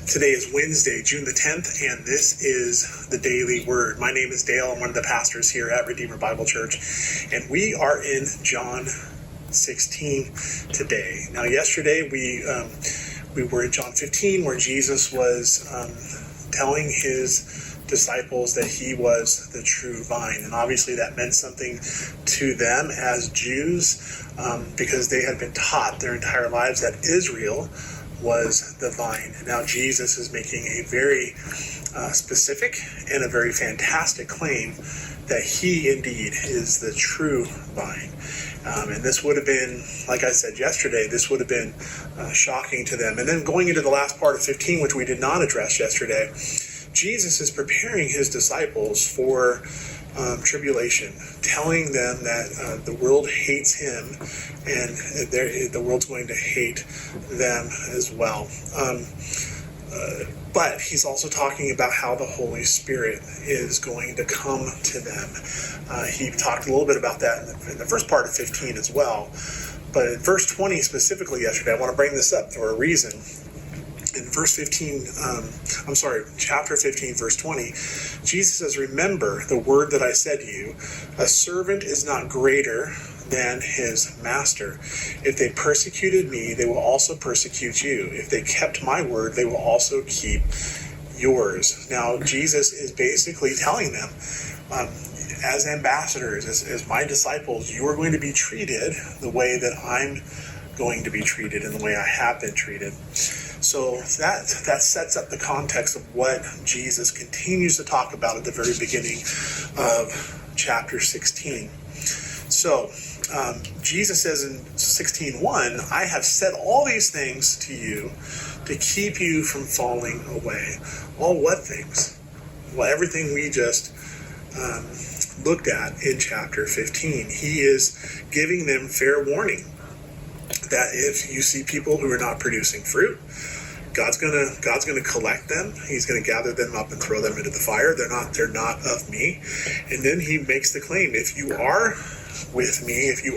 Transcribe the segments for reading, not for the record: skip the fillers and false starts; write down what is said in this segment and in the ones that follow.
Today is Wednesday, June the 10th, and this is the Daily Word. My name is Dale. I'm one of the pastors here at Redeemer Bible Church, and we are in John 16 today. Now, yesterday we were in John 15, where Jesus was telling his disciples that he was the true vine, and obviously that meant something to them as Jews because they had been taught their entire lives that Israel was the vine. Now Jesus is making a very specific and a very fantastic claim that he indeed is the true vine. And this would have been, like I said yesterday, this would have been shocking to them. And then going into the last part of 15, which we did not address yesterday, Jesus is preparing his disciples for tribulation, telling them that the world hates him and the world's going to hate them as well. But he's also talking about how the Holy Spirit is going to come to them. He talked a little bit about that in the first part of 15 as well. But in verse 20 specifically yesterday, I want to bring this up for a reason. In chapter 15, verse 20, Jesus says, "Remember the word that I said to you, a servant is not greater than his master. If they persecuted me, they will also persecute you. If they kept my word, they will also keep yours." Now, Jesus is basically telling them, as ambassadors, as my disciples, you are going to be treated the way that I'm going to be treated and the way I have been treated. So that sets up the context of what Jesus continues to talk about at the very beginning of chapter 16. So Jesus says in 16:1, "I have said all these things to you to keep you from falling away." All what things? Well, everything we just looked at in chapter 15. He is giving them fair warning that if you see people who are not producing fruit, God's gonna collect them. He's gonna gather them up and throw them into the fire. They're not of me. And then he makes the claim: if you are with me, if you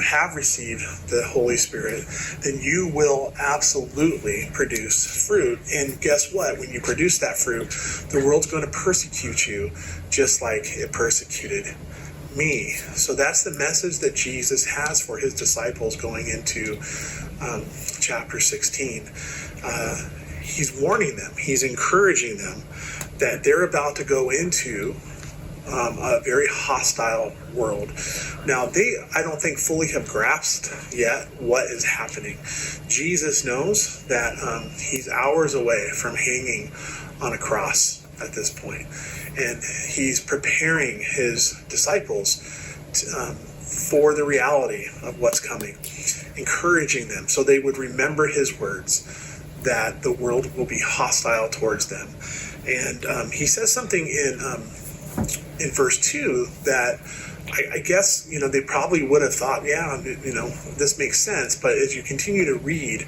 have received the Holy Spirit, then you will absolutely produce fruit. And guess what? When you produce that fruit, the world's going to persecute you just like it persecuted me. So that's the message that Jesus has for his disciples going into chapter 16. He's warning them, he's encouraging them that they're about to go into a very hostile world. Now, I don't think fully have grasped yet what is happening. Jesus knows that he's hours away from hanging on a cross at this point. And he's preparing his disciples for the reality of what's coming, encouraging them so they would remember his words that the world will be hostile towards them. And he says something in verse 2 that I guess, they probably would have thought, this makes sense. But as you continue to read,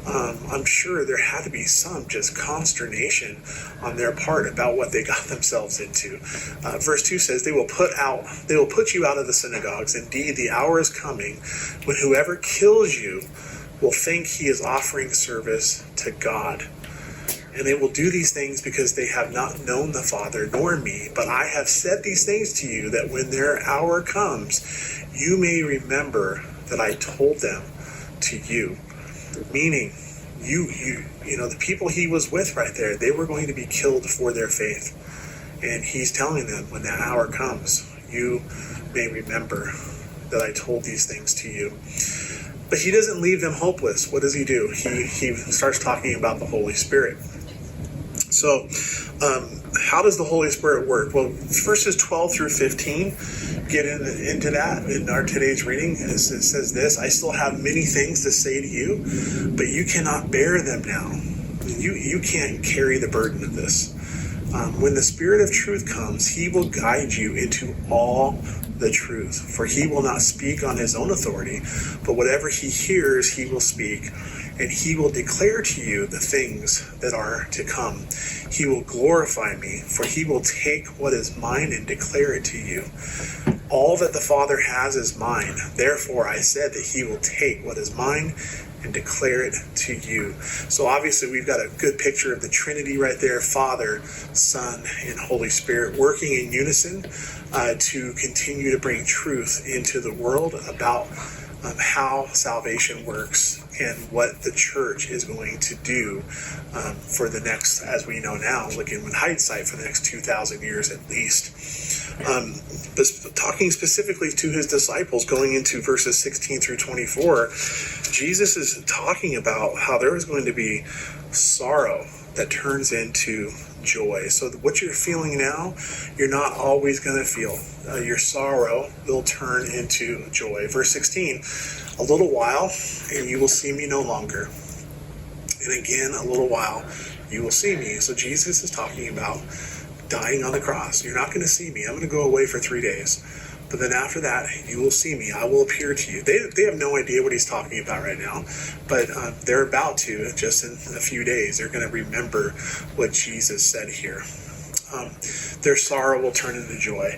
I'm sure there had to be some just consternation on their part about what they got themselves into. Verse 2 says, they will put you out of the synagogues. Indeed, the hour is coming when whoever kills you will think he is offering service to God. And they will do these things because they have not known the Father nor me. But I have said these things to you that when their hour comes, you may remember that I told them to you. Meaning, the people he was with right there, they were going to be killed for their faith. And he's telling them, when that hour comes, you may remember that I told these things to you. But he doesn't leave them hopeless. What does he do? He starts talking about the Holy Spirit. So, how does the Holy Spirit work? Well, verses 12 through 15 get into that in our today's reading. It says this: "I still have many things to say to you, but you cannot bear them now." You can't carry the burden of this. When the Spirit of truth comes, he will guide you into all the truth. For he will not speak on his own authority, but whatever he hears, he will speak. And he will declare to you the things that are to come. He will glorify me, for he will take what is mine and declare it to you. All that the Father has is mine. Therefore I said that he will take what is mine and declare it to you. So obviously we've got a good picture of the Trinity right there, Father, Son, and Holy Spirit working in unison to continue to bring truth into the world about how salvation works and what the church is going to do for the next, as we know now, looking with hindsight, for the next 2,000 years at least. But talking specifically to his disciples, going into verses 16 through 24, Jesus is talking about how there is going to be sorrow that turns into joy. So what you're feeling now, you're not always going to feel. Your sorrow will turn into joy. Verse 16, a little while, and you will see me no longer. And again, a little while, you will see me. So Jesus is talking about dying on the cross. You're not going to see me. I'm going to go away for 3 days. But then after that, you will see me. I will appear to you. They have no idea what he's talking about right now. But they're about to, just in a few days. They're going to remember what Jesus said here. Their sorrow will turn into joy.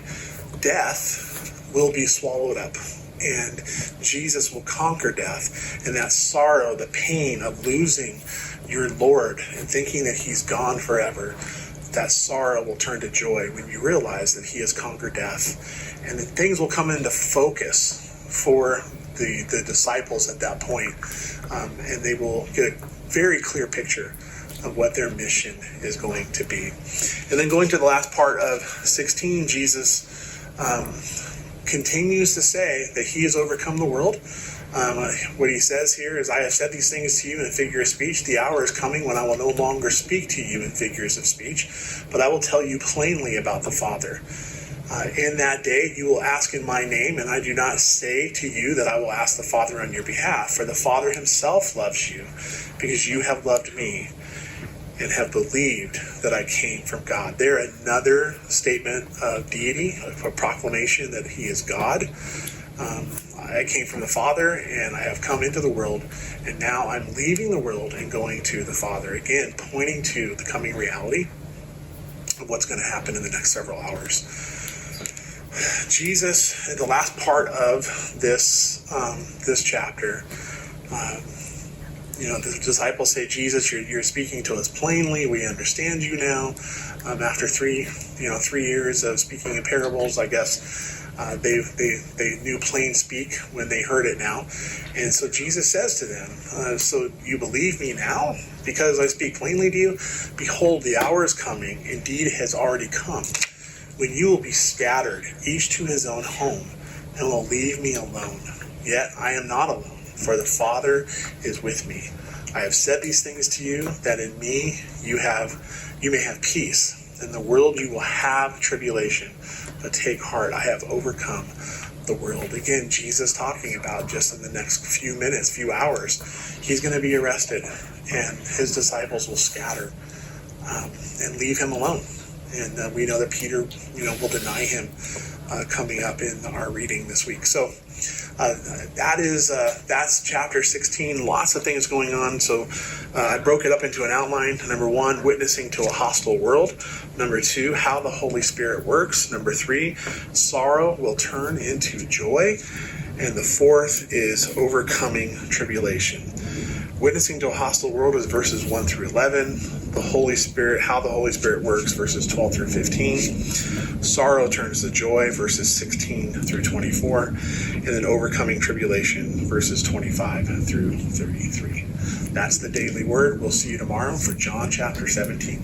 Death will be swallowed up. And Jesus will conquer death. And that sorrow, the pain of losing your Lord and thinking that he's gone forever, that sorrow will turn to joy when you realize that he has conquered death. And then things will come into focus for the disciples at that point. And they will get a very clear picture of what their mission is going to be. And then going to the last part of 16, Jesus continues to say that he has overcome the world. What he says here is, I have said these things to you in figure of speech. The hour is coming when I will no longer speak to you in figures of speech, but I will tell you plainly about the Father. In that day you will ask in my name, and I do not say to you that I will ask the Father on your behalf, for the Father himself loves you, because you have loved me and have believed that I came from God. There, another statement of deity, a proclamation that he is God. I came from the Father, and I have come into the world, and now I'm leaving the world and going to the Father. Again, pointing to the coming reality of what's going to happen in the next several hours. Jesus, in the last part of this chapter, the disciples say, Jesus, you're speaking to us plainly. We understand you now. After 3 years of speaking in parables, I guess they knew plain speak when they heard it now. And so Jesus says to them, so you believe me now because I speak plainly to you? Behold, the hour is coming, indeed has already come, when you will be scattered, each to his own home, and will leave me alone. Yet I am not alone, for the Father is with me. I have said these things to you, that in me you may have peace. In the world you will have tribulation, but take heart, I have overcome the world. Again, Jesus talking about just in the next few minutes, few hours, he's going to be arrested, and his disciples will scatter and leave him alone. And we know that Peter, will deny him coming up in our reading this week. So that's chapter 16. Lots of things going on. So I broke it up into an outline. Number 1, witnessing to a hostile world. Number 2, how the Holy Spirit works. Number 3, sorrow will turn into joy. And the 4th is overcoming tribulation. Witnessing to a hostile world is verses 1 through 11. The Holy Spirit, how the Holy Spirit works, verses 12 through 15. Sorrow turns to joy, verses 16 through 24. And then overcoming tribulation, verses 25 through 33. That's the daily word. We'll see you tomorrow for John chapter 17.